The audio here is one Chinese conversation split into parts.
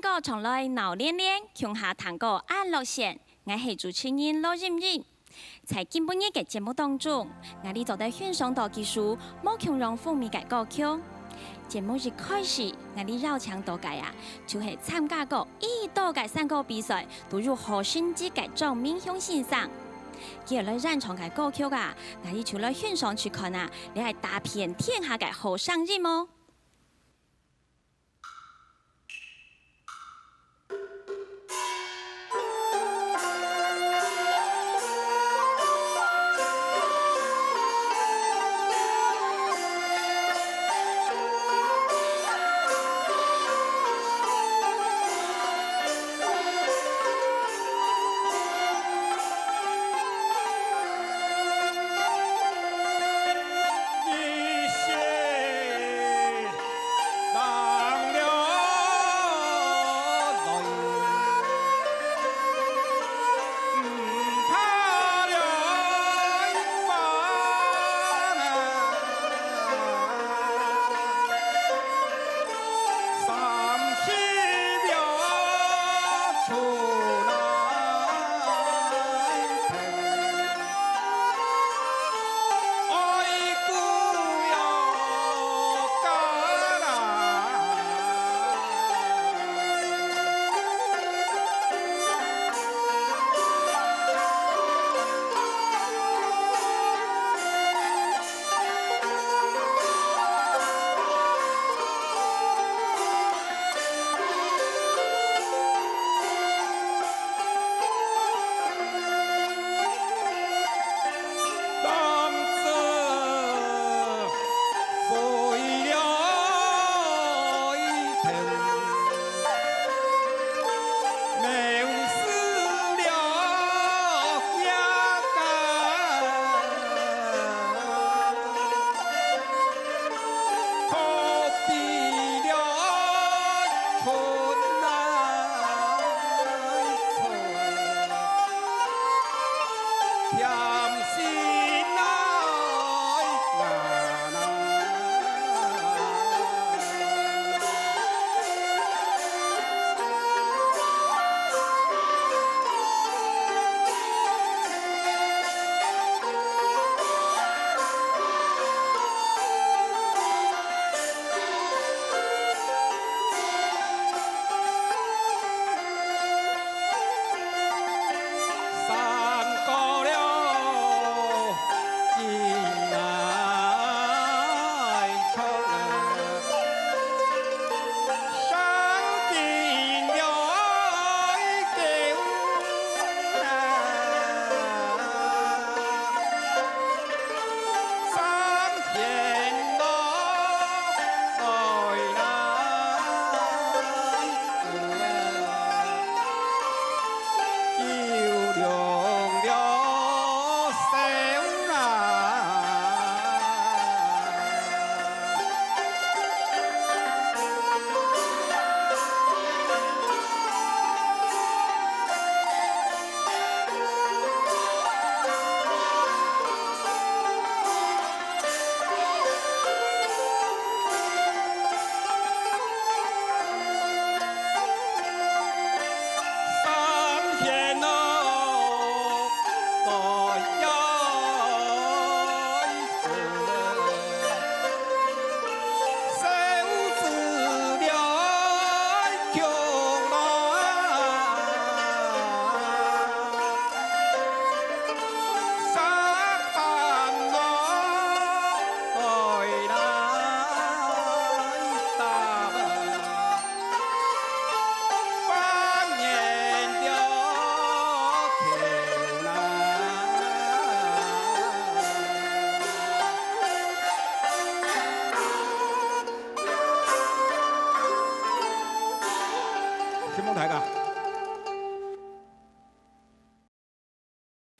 歌从来闹连连，穷下弹歌安乐线。我是主持人罗任任。在今半日嘅节目当中，我哋就在欣赏到几首冇穷人风味嘅歌曲。节目一开始，我哋邀請到嘅就是參加過1多嘅3個比賽，都入河星級嘅張明雄先生。佢來演唱嘅歌曲我哋除了欣賞去看你係打遍天下嘅好聲音哦。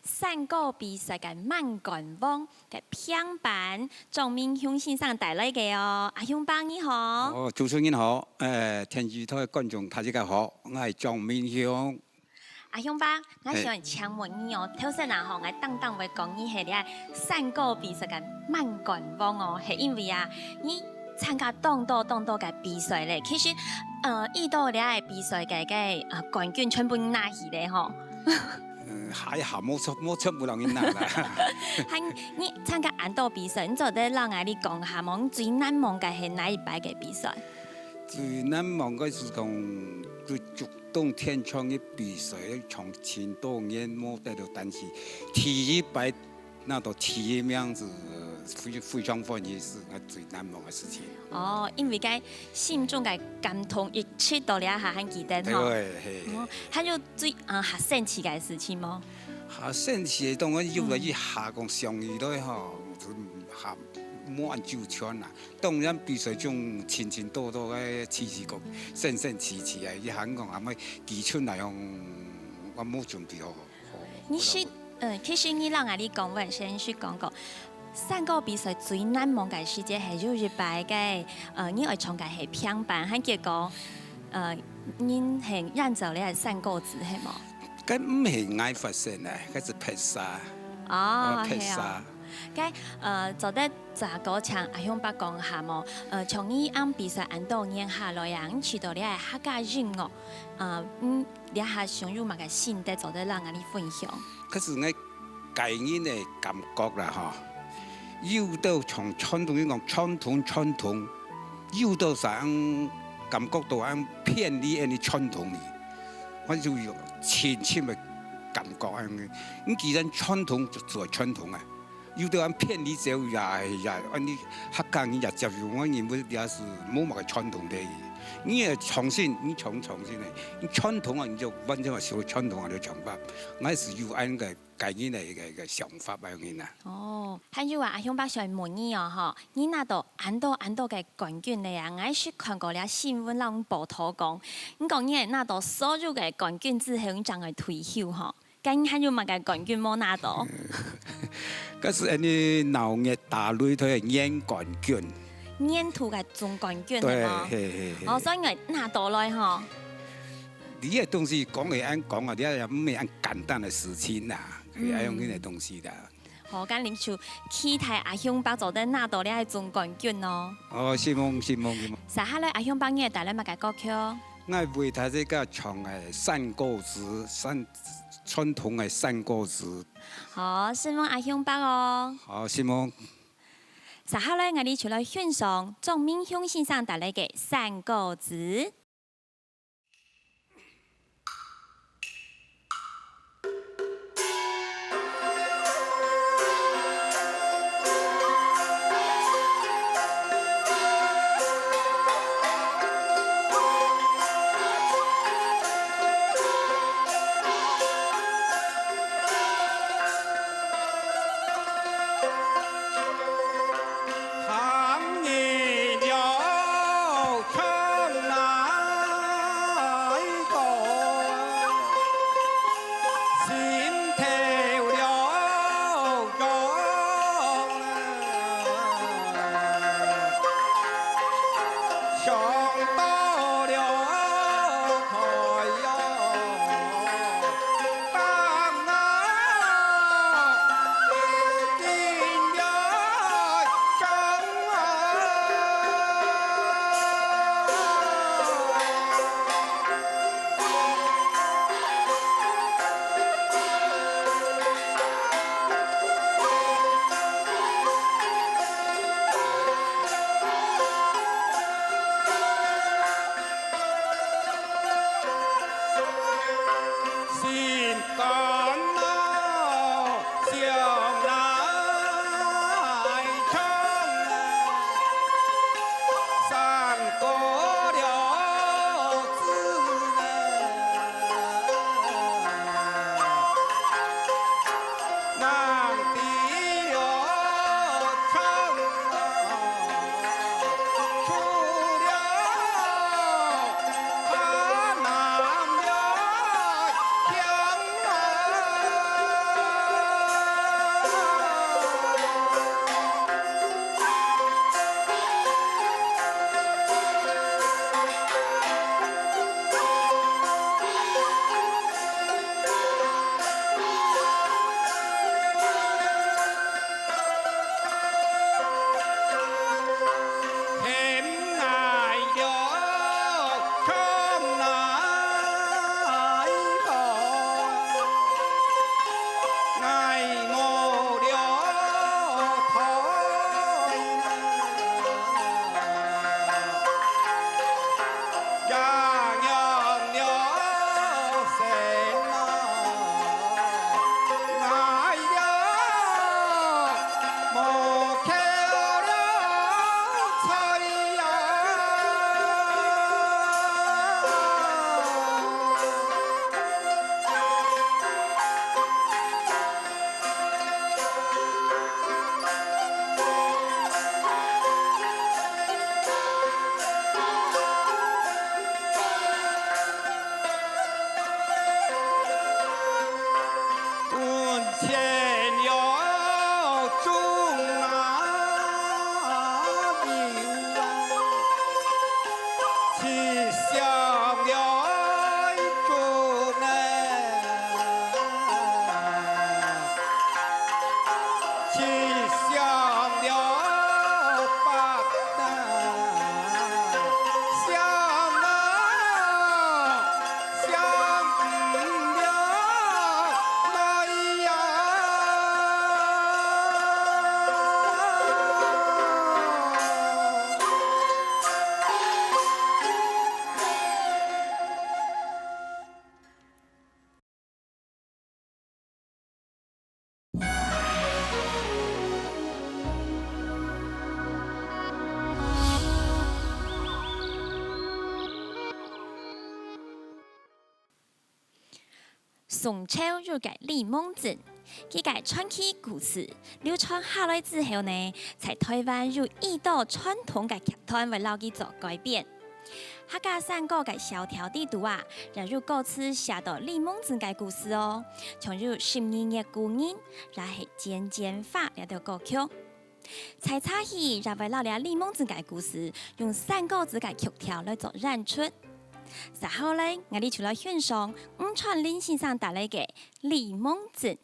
3個比賽嘅萬冠王嘅評判，張明雄先生帶來嘅哦。阿雄伯你好。哦，主持人好，天珠台嘅觀眾大家好，我係張明雄。阿雄伯，我想請問你哦，頭先我等會講你係咧3個比賽嘅萬冠王哦，係因為你參加當多嘅比賽咧，其實遇到了比赛冠军全部拿去咧吼。还好，冇全部人去拿啦。你参加安道比赛，你做得让你讲下蒙最难忘嘅係哪一擺嘅比賽？最难忘嘅是讲，佢主动天窗嘅比赛，从前多年冇得到，但是第一摆拿到第一名是非常欢喜，是我最难忘嘅事情。哦，因為嘅心中嘅感動一切到了下很記得吼。對，還有最學生時嘅事情麼？下sen時當然要來去下講上遇咧吼，下冇按照穿啦。當然比賽中前多嘅次個聲次啊，一肯講係咪寄出嚟講，我冇準備好。你是其實你讓你講，我先去講過。三個比賽最難忘嘅時節係就是擺嘅，你會從嘅係平板，喺結果你係讓走你係三個字係冇？咁唔係愛發生啊，嗰是拍沙。哦，拍沙。咁做得咋個像阿雄伯講下冇？從你按比賽按到年下來呀，你去到你係客家人哦，你係想入乜嘅心得做得讓你分享？嗰是我個人嘅感覺啦，嗬。要到從傳統嚟講，傳統，要到上感覺到啱偏離啲傳統嘅，我就要淺嘅感覺嘅。咁既然傳統就做傳統啊，要到啱偏離就也啲客家人也接受，我認為也是冇乜嘅傳統嘅。你係創新，你創新嘅，你傳統啊，你就完全係少傳統嘅想法，我係有按個個人嘅想法咁樣啊。哦，還有阿雄伯想問你哦，嗬，你拿到安道嘅冠軍咧啊，我是看過了新聞讓報道講，你講你係拿到所有嘅冠軍之後，你將會退休嗬，咁還有乜嘅冠軍冇拿到？嗰是啲農業大類都係贏冠軍。年度嘅總冠軍對，哦，所以我拿到來嗬。呢啲東西講嚟啱講啊，啲又唔係咁簡單嘅事情啊，佢係用呢啲東西啦。好，咁你就期待阿雄伯做得拿到你係總冠軍咯。哦，希望。撒下來阿雄伯你係帶來乜嘅歌曲？我為他這個唱嘅山歌子，傳統嘅山歌子。好，希望阿雄伯哦。好，希望。撒下來我哋就來欣賞莊明雄先生帶來嘅《山歌子》。行夜了長南。宋朝有个李梦珍，佢个传奇故事流传下来之后呢，在台湾有一道传统嘅剧团为老佢做改编。客家三国嘅小条地图啊，也有歌词写到李梦珍嘅故事哦，像有12月故人，也系渐渐化呢条歌曲。蔡差戏也为了李梦珍嘅故事，用3个字嘅曲调来做演出。然后咧，我哋就来欣赏吴传林先生带来嘅李梦珍。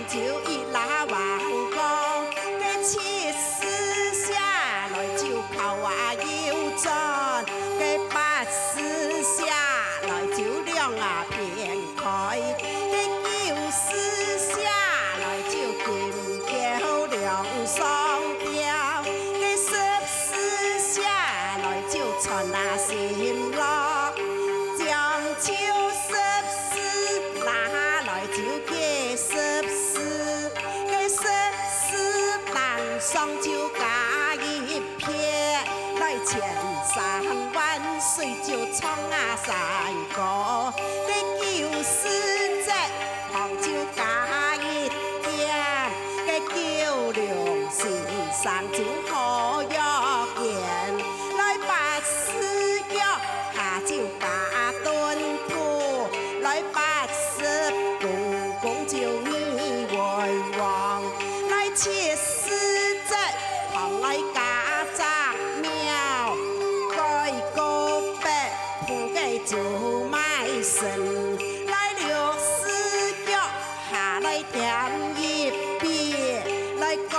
就一拉王歌，嘅7时下来就靠啊腰转，嘅8时下来就亮啊片开，嘅9时下来就金桥亮双标，嘅10时下来就传啊新乐，将秋10时拿来就给10时，给10时当上就加一片，来千山万水就闯啊山歌，给9时节旁就加一点，给96时上就好药言，来8时脚下就加顿铺，来80公公就你为王，来7时节旁来家杂庙，改个白铺给就卖身，来6时脚下来添一笔，来各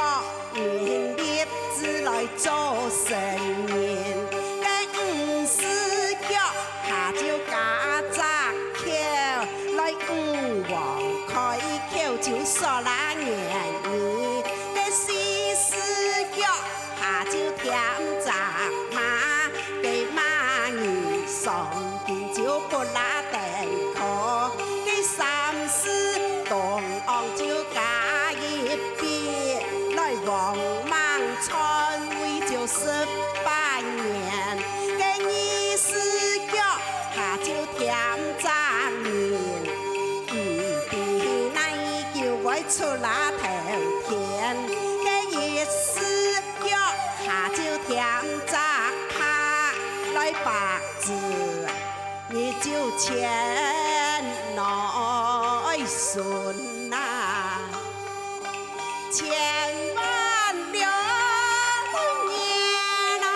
年日子来做生意，该5时脚下就家杂口，来5王开口就说啦言语，该4时脚下就添杂马，给马儿上边就不拉蛋壳，给3时东昂就加一笔，来王莽篡位就18年，给2时脚下就添杂面。八字，你就千内顺呐，千万流年啊！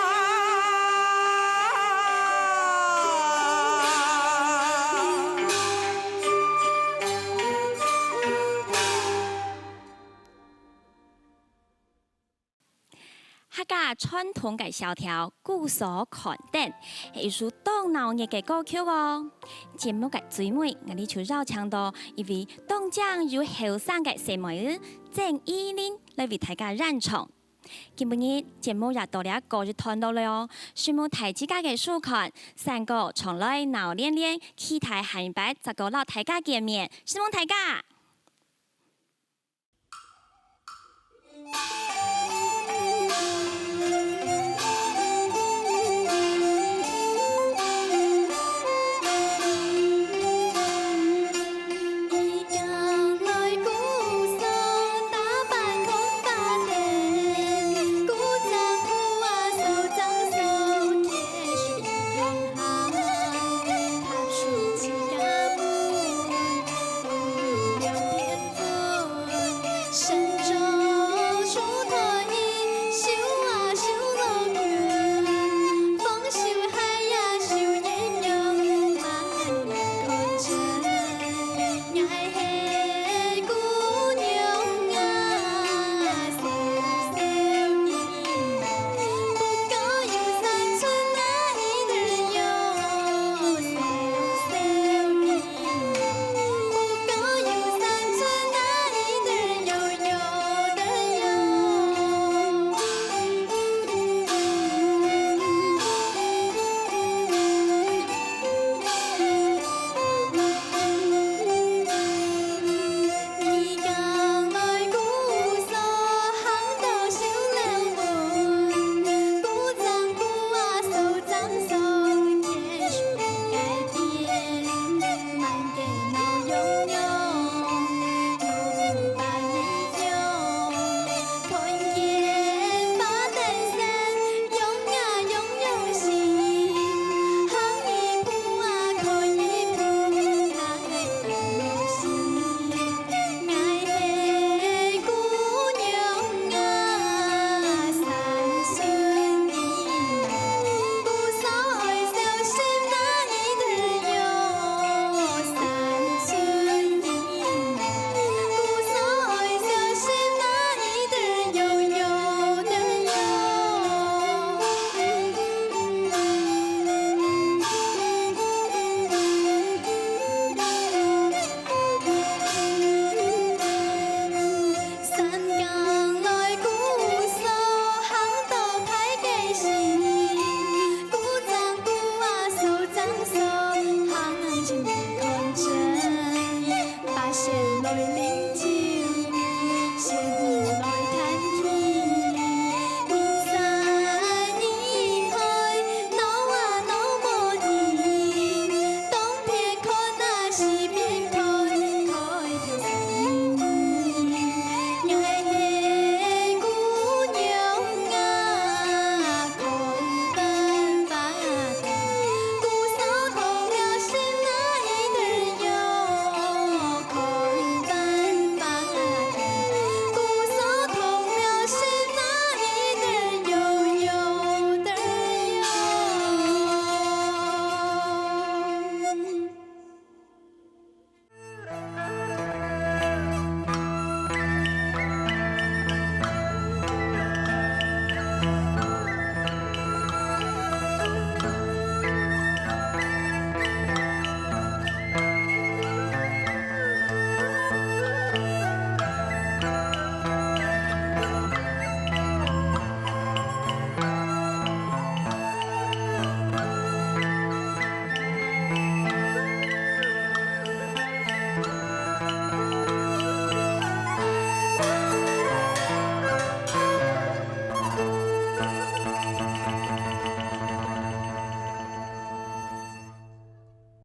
客家传统嘅萧条古所看等，係一首當鬧熱嘅歌曲哦。節目嘅最尾，我哋就邀請到一位當將有後生嘅小妹兒鄭依琳來為大家演唱。今日節目也到了告一段落了哦，希望大家嘅收看，三個從來鬧練練，期待下一擺再個老大家見面，希望大家。